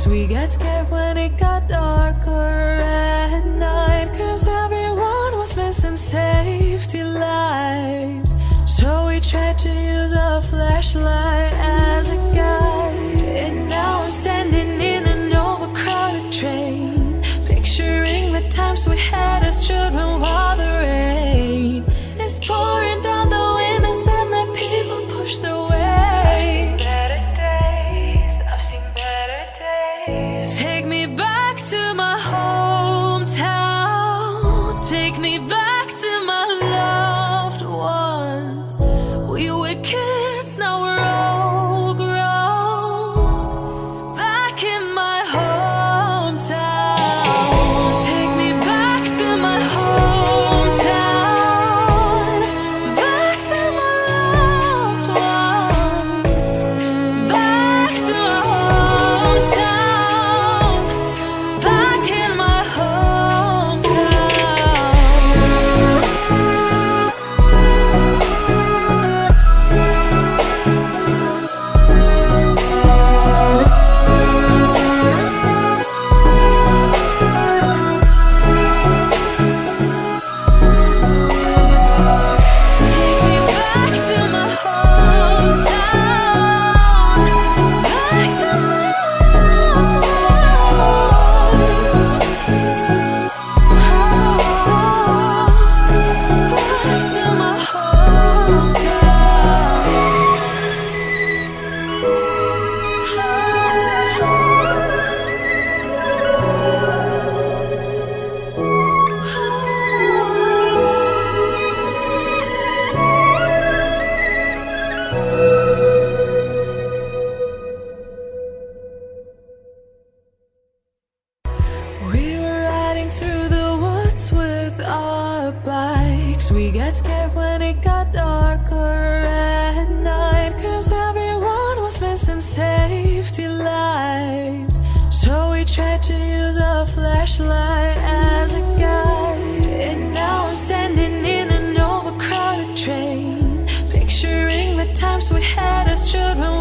bikes. We got scared when it got darker at night, 'cause everyone was missing safety lights. So we tried to use a flashlight as a guide. And now I'm standing in an overcrowded train, picturing the times we had as children while the rain is pouring down the windows and the people push their way. Take me back to my hometown. Take me back to my loved ones. We were kids, now we're all grown. Back in my hometown. Take me back to my hometown. Back to my loved ones. Back to my hometown. Back in my We were riding through the woods with our bikes. We got scared when it got darker at night, 'cause everyone was missing safety lights. So we tried to use a flashlight as a guide. And now I'm standing in an overcrowded train, picturing the times we had as children.